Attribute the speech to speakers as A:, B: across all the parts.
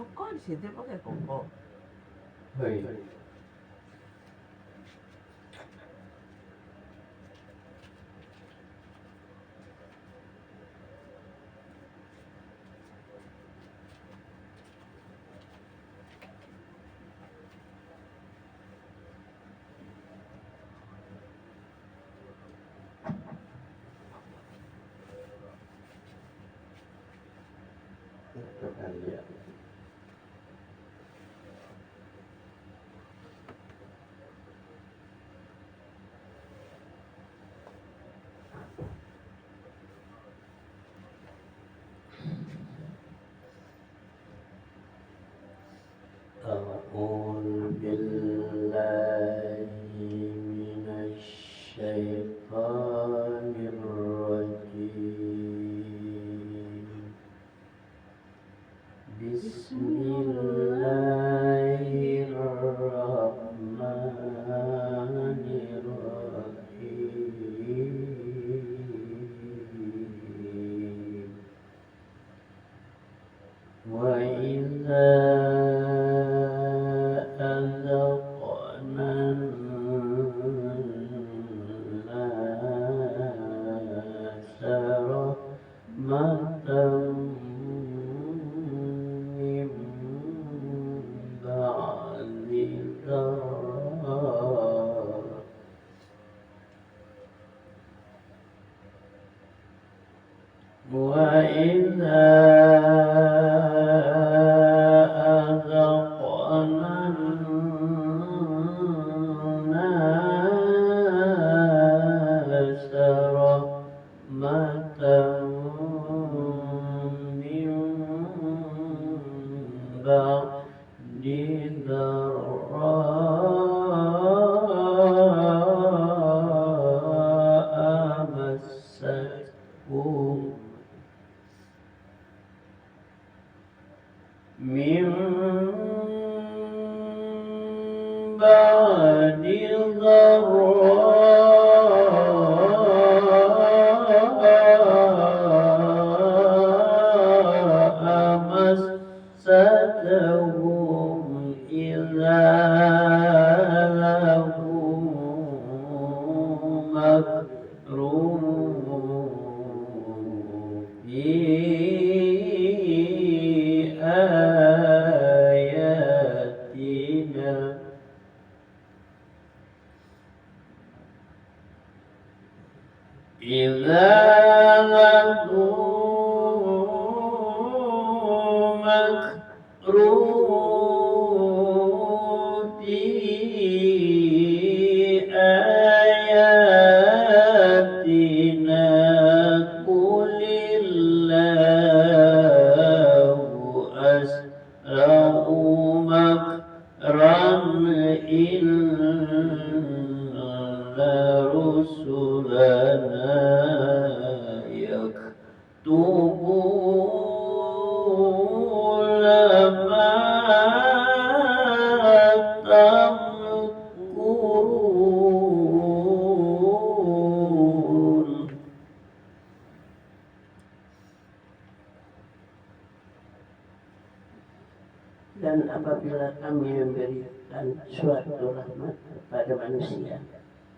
A: koko di situ pakai koko.
B: Hoi. Itu kan ya. أعوذ بالله من الشيطان الرجيم بسم الله الرحمن الرحيم وإذا أذقنا الناس رحمة من بعد ضراء وإذا أذقنا الناس رحمة من بعد ضراء مستهم من بعد ضراء مستهم إذا لهم مكر في آياتنا إذا لهم مكر في آياتنا قل الله أسرع مكرا إن رسلنا يكتبون ما تمكرون. Dan apabila kami memberikan suatu rahmat kepada manusia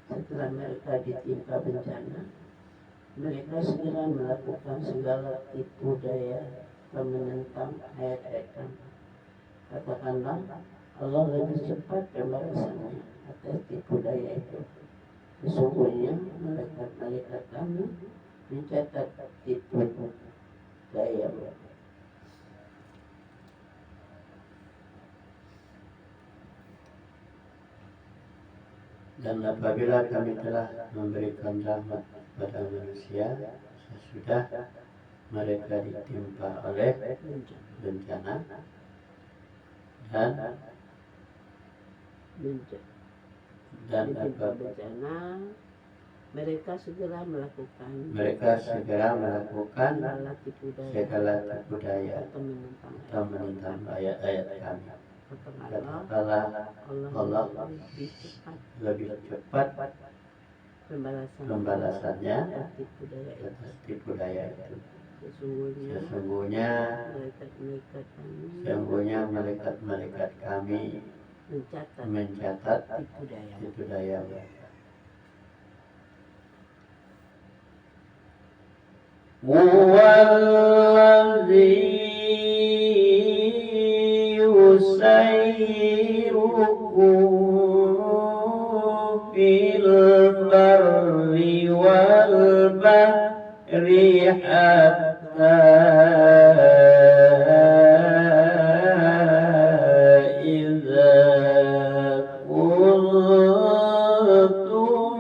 B: setelah mereka ditimpa bencana, mereka segera melakukan segala tipu daya dan menentang ayat-ayat kami. Katakanlah, Allah lebih cepat pembalasannya atas tipu daya itu. Sesungguhnya malaikat-malaikat kami mencatat tipu daya mereka. Dan apabila kami telah memberikan rahmat kepada manusia sesudah mereka ditimpa oleh bencana dan apa
A: bencana, mereka segera melakukan
B: segala tipu daya atau menentang ayat-ayat kami. Katakanlah Allah lebih cepat pembalasannya atas tipu daya itu. Sesungguhnya malaikat-malaikat kami mencatat itu daya. Huwallazi yusayyirukum fil barri wal bahri hatta idza kuntum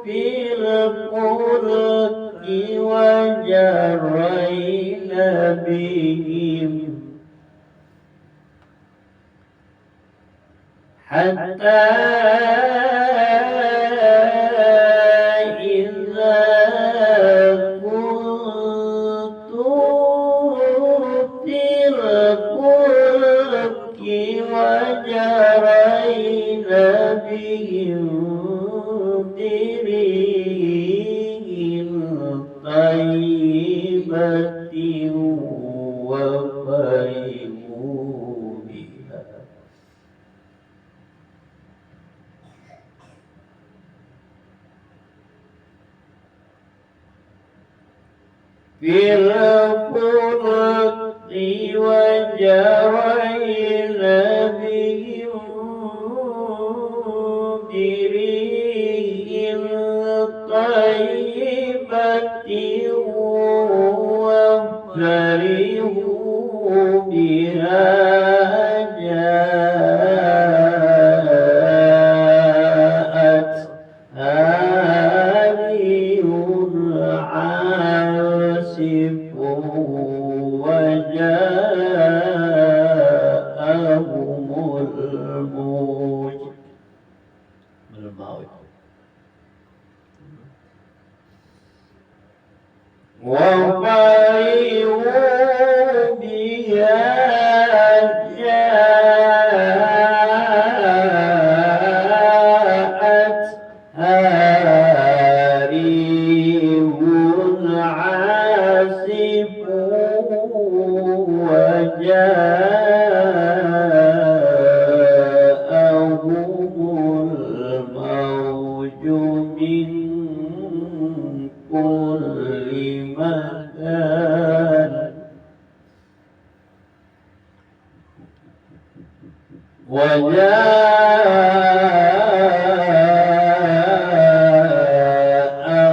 B: fil fulki wajarayna bihim hatta idza kuntum fil fulki wajarayna bihim birihim tayyibatin wa farihu biha fil fulki wajarayna bihim birihim tayyibatin wa farihu biha ja'at aliyun asifun wa ja'ahumul maut wa farihu biha ja'at harihun asifun wa ja'ahumul mawju min kulli makan wa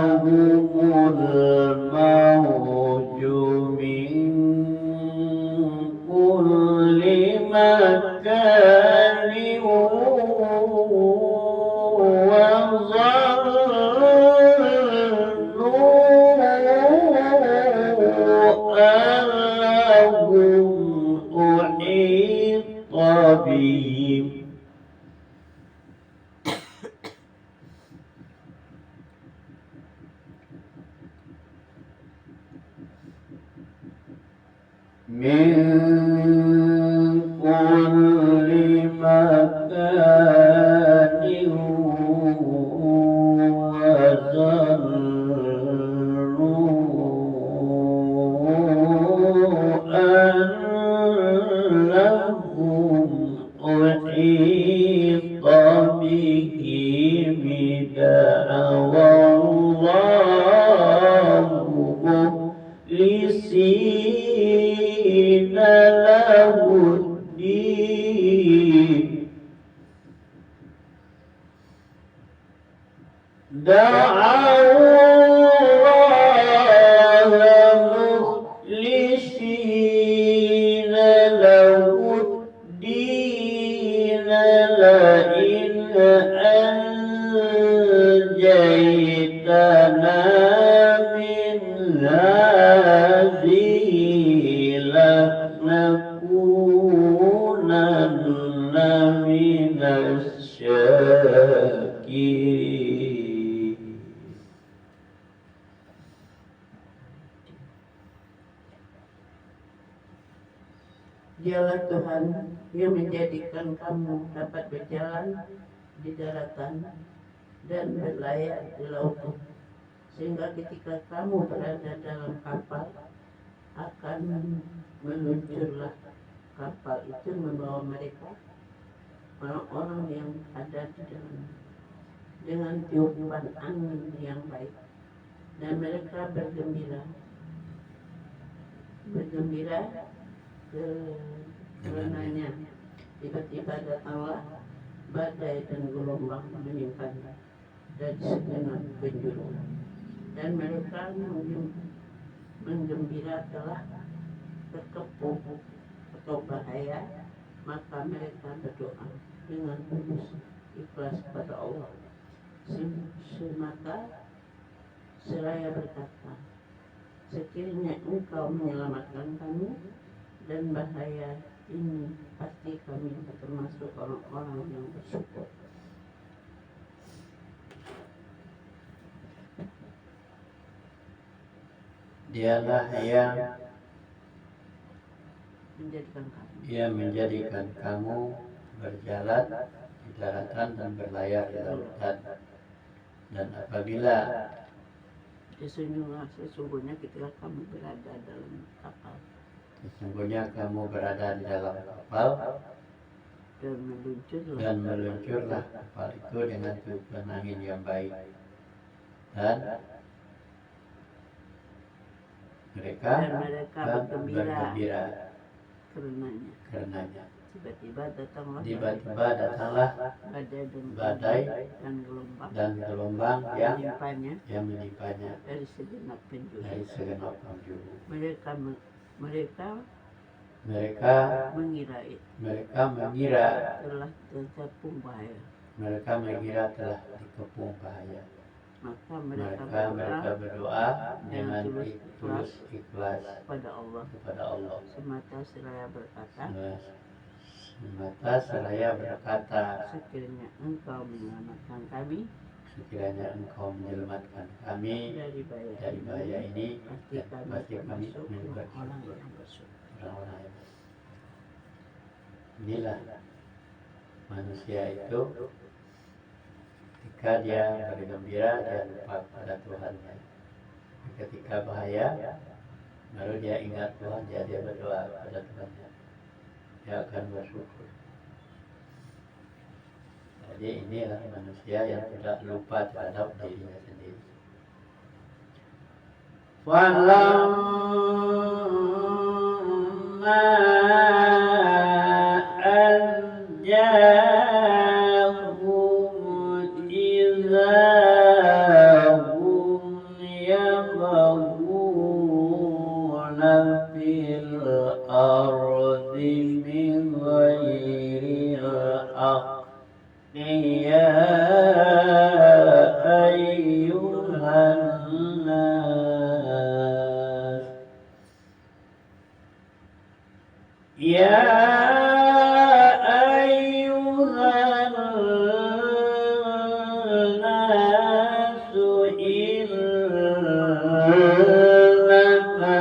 B: ja'ahumul mawju min kulli makan wa أنهم أحيط بهم من كل مكان وظنوا أنهم أحيط بهم دعوا الله مخلصين له الدين دعوا الله مخلصين له الدين لئن أنجيتنا من هذه لنكونن من الشاكرين.
A: Dialah Tuhan yang menjadikan kamu dapat berjalan di daratan dan berlayar di lautan, sehingga ketika kamu berada dalam kapal akan meluncurlah kapal itu membawa mereka orang-orang yang ada di dalam dengan tiupan angin yang baik, dan mereka bergembira karenanya. Tiba-tiba datanglah badai dan gelombang menimpanya dari segenap penjuru, dan mereka menggembira telah terkepung atau bahaya, maka mereka berdoa dengan tulus ikhlas pada Allah. Semaka seraya berkata, sekiranya engkau menyelamatkan kami dan bahaya ini, pasti kami termasuk orang-orang yang bersyukur.
B: Dialah yang
A: menjadikan
B: kamu berjalan di daratan dan berlayar di lautan. Dan apabila
A: sesungguhnya ketika kamu berada dalam kapal
B: dan meluncurlah kapal itu dengan tiupan angin yang baik, dan mereka bergembira karenanya.
A: Tiba-tiba datanglah
B: badai dan gelombang yang menimpanya
A: dari segenap penjuru. Mereka mengira telah terkepung bahaya. Maka mereka berdoa dengan tulus ikhlas kepada Allah. Semata seraya berkata, sekiranya engkau menyelamatkan kami dari bahaya ini, pasti kami termasuk orang yang bersyukur.
B: Inilah manusia itu, ketika dia bergembira, dia lupa pada Tuhannya. Ketika bahaya, baru dia ingat Tuhan, dia berdoa pada Tuhannya. Dia akan bersyukur. Jadi inilah manusia yang tidak lupa terhadap dirinya sendiri. Falamma anjahum izahum yabghuna fil ardi min ghairil haqqi ya ayyuhan nas innama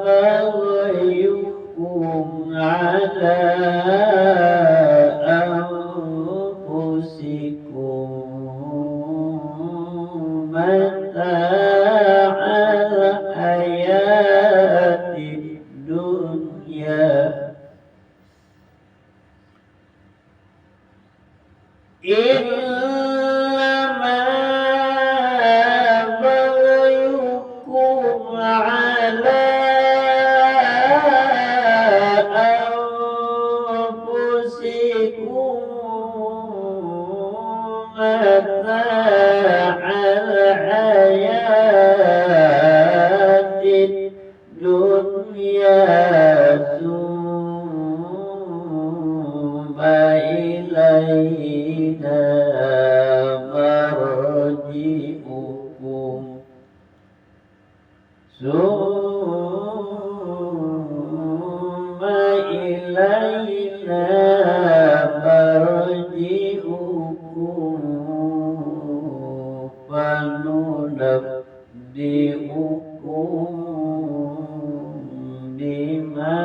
B: baghayukum ala anfusikum mata'al hayatid dunya innama baghayukum ala anfusikum mata'al hayatid dunya summa ilayna marji'ukum fanunabbi'ukum bima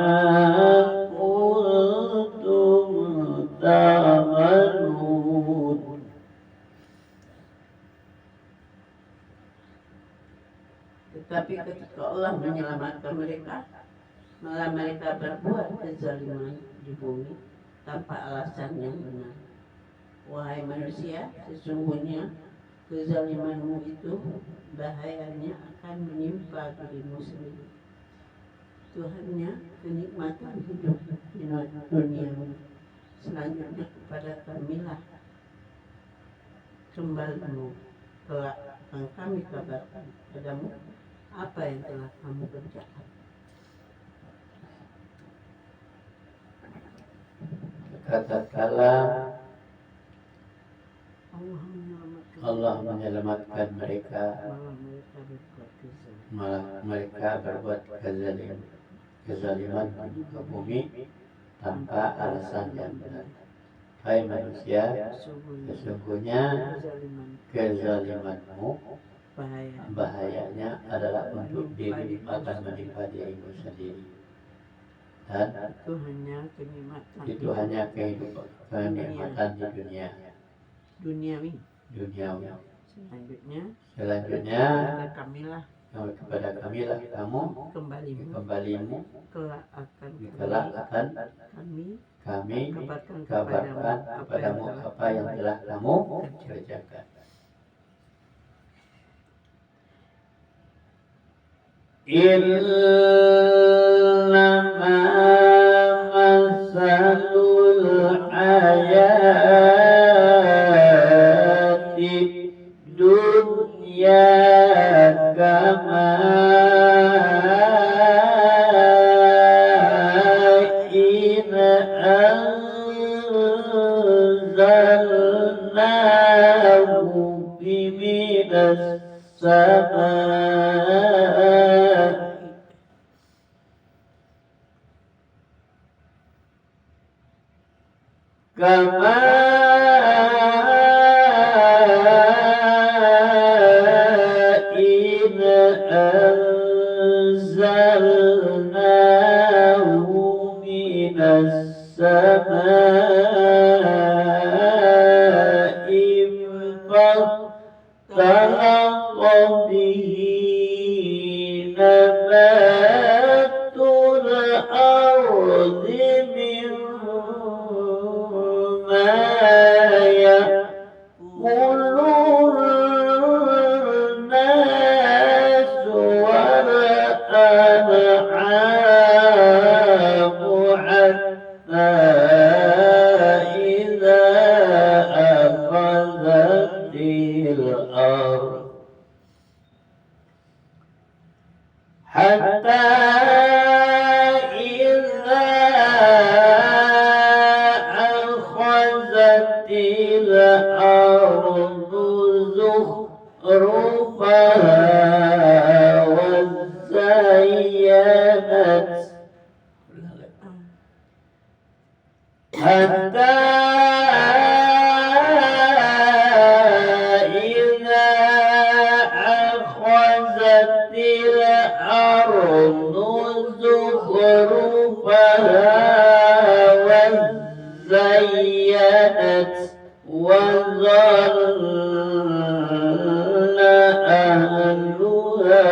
B: kuntum ta'malun.
A: Tetapi ketika Allah menyelamatkan mereka, malah mereka berbuat kezaliman di bumi tanpa alasan yang benar. Wahai manusia, sesungguhnya kezalimanmu itu bahayanya akan menimpa dirimu sendiri. Tuhannya kenikmatan hidup di dunia. Selanjutnya kepada kamilah kembalimu, kelak akan kami kabarkan padamu apa yang telah kamu kerjakan.
B: Katakanlah Allah menyelamatkan mereka, malah mereka berbuat kezaliman di bumi tanpa alasan yang benar. Hai manusia, sesungguhnya kezalimanmu bahayanya adalah untuk diri akan menimpa dirimu sendiri. Dan itu hanya kenikmatan di dunia.
A: Duniawi.
B: Selanjutnya
A: kepada kamilah
B: kamu kembalimu kelak akan kami kabarkan kepadamu apa yang telah kamu kerjakan. Innama masalul hayati dunya kama in anzalnahu minas sama kama in anzalnahu minas samai فاختلط به نبات الأرض مما يأكل الناس والأنعام حتى إذا أخذت الأرض حتى إذا أخذت الأرض زخرفها وزينت حتى إذا أخذت الأرض زخرفها وزينت وظن أهلها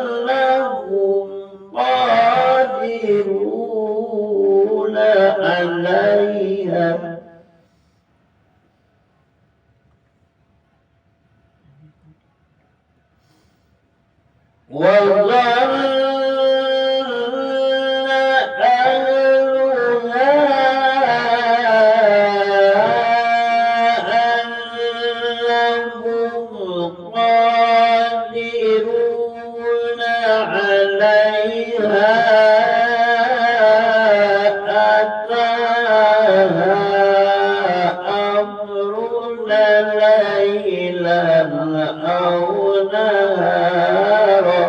B: أنهم قادرون عليها وظن أهلها أنهم قادرون عليها أتاها أمرنا ليلا أو نهارا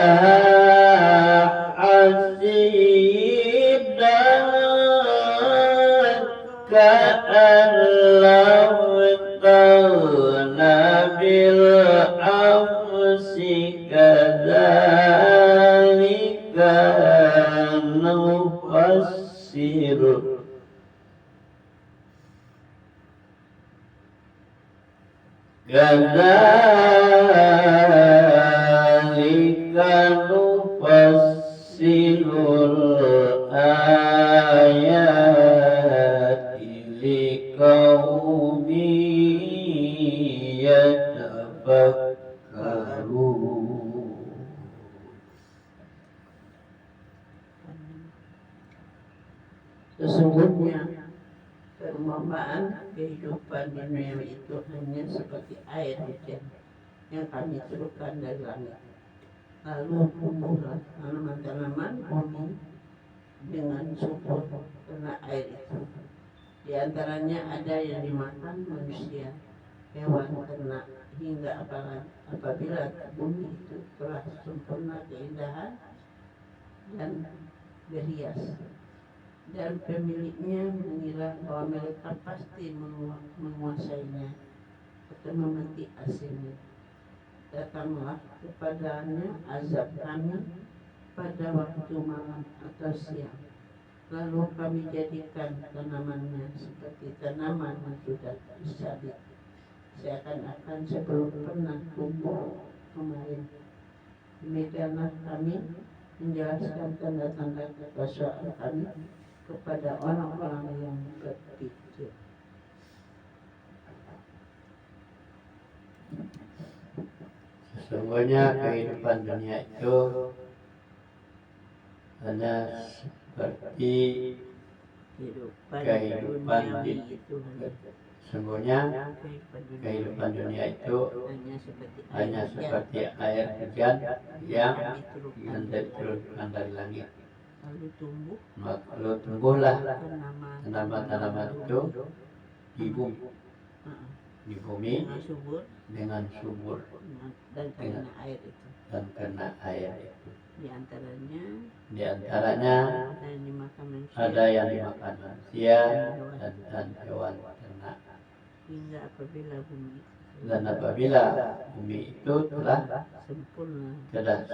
B: فجعلناها حسيدا كأن allawtana bil amsi kadzalika nufassiru nufassilul ayati liqaumin yatafakkarun.
A: Sesungguhnya perumpamaan kehidupan di dunia itu hanya seperti air hujan yang kami turunkan dari langit. Lalu tumbuhlah tanaman-tanaman bumi dengan subur karena air itu. Di antaranya ada yang dimakan manusia, hewan, ternak, hingga apabila bumi itu telah sempurna keindahan dan berhias, dan pemiliknya mengira bahwa mereka pasti menguasainya atau memetik hasilnya. Datanglah kepadanya azab kami pada waktu malam atau siang, lalu kami jadikan tanamannya seperti tanaman yang sudah disabit, seakan-akan sebelum pernah tumbuh kemarin. Demikianlah kami menjelaskan tanda-tanda kekuasaan kami kepada orang-orang yang berpikir.
B: Sesungguhnya kehidupan dunia itu hanya seperti kehidupan di sesungguhnya kehidupan dunia itu hanya seperti air hujan yang diturunkan dari langit. Lalu tumbuhlah tanaman-tanaman itu di bumi dengan subur
A: dan karena air itu. Di
B: antaranya ada yang dimakan manusia dan hewan ternak.
A: Hingga
B: apabila bumi itu telah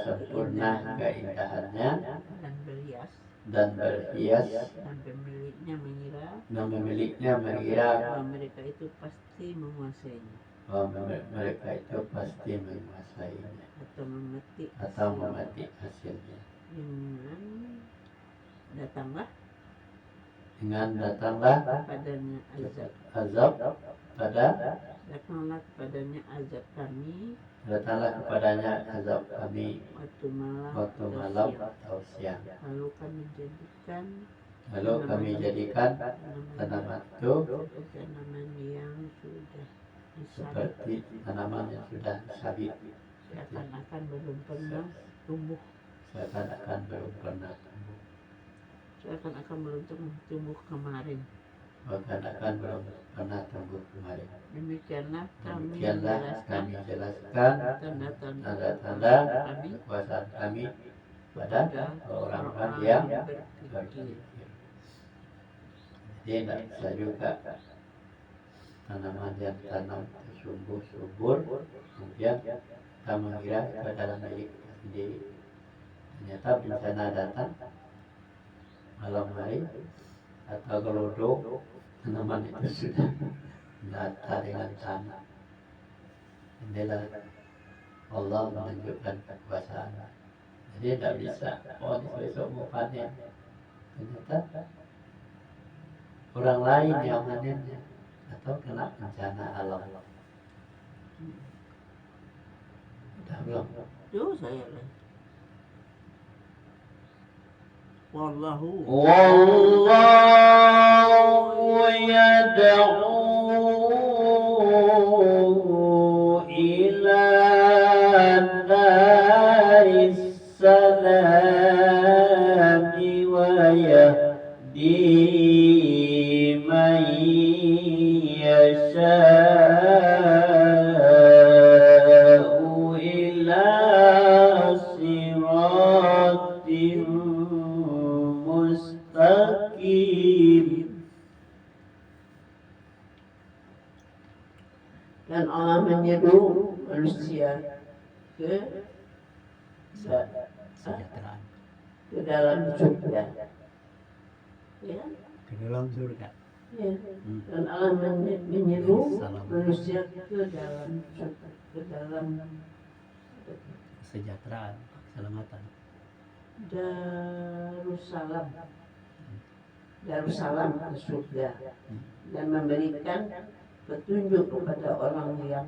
B: sempurna keindahannya dan berhias,
A: dan
B: pemiliknya mengira
A: bahwa mereka itu pasti menguasainya atau memetik
B: hasilnya.
A: Dengan datanglah kepadanya azab kami waktu malam
B: atau siang.
A: Lalu kami jadikan
B: tanaman itu
A: tanaman yang sudah
B: seperti tanaman yang sudah sabit,
A: seakan-akan belum pernah tumbuh kemarin. Demikianlah kami
B: jelaskan tanda-tanda kekuasaan kami pada orang-orang yang berpikir. Jadi tidak bisa juga tanaman yang tanam tumbuh subur kemudian kita mengira itu adalah milik kita sendiri. Ternyata bencana datang malam hari atau gelodok, tanaman itu sudah data dengan tanah. Inilah Allah menunjukkan kekuasaan. Jadi tidak bisa besok mau panen. Ternyata orang lain yang panennya atau kena bencana alam. Sudah belum?
A: Saya lah. Wallahu
B: yad'u ila daris salam wa yahdi man yasha'u ila siratin mustaqim.
A: Dan Allah menyeru manusia ke
B: Kesejahteraan.
A: ke dalam surga. Ya,
B: Ke dalam surga.
A: ya.
B: Hmm.
A: Dan Allah menyeru
B: Salam.
A: manusia ke dalam surga, ke dalam
B: Kesejahteraan, keselamatan.
A: Darussalam, Darussalam ke surga, dan memberikan petunjuk kepada orang yang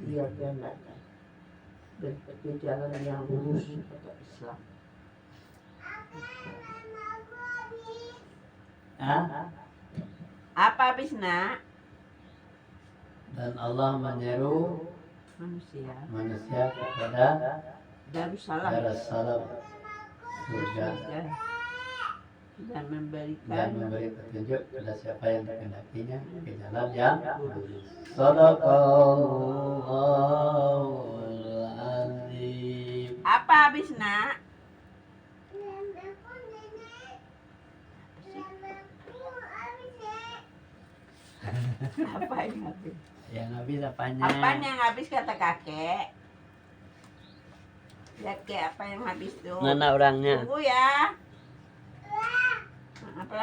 A: dia kehendaki ke jalan yang lurus atau Islam. Apa habis nak?
B: Dan Allah menyeru
A: Manusia
B: kepada
A: Darussalam,
B: Darussalam surga
A: dan
B: dan
A: memberikan
B: memberi petunjuk kepada siapa yang dikehendakinya ke jalan yang lurus. Shadaqallahul azim.
A: apa habis nak? Apa yang habis?
B: Yang habis apanya?
A: Apaan yang habis kata kakek? Ya kek apa yang habis tuh?
B: Mana orangnya?
A: Tunggu ya.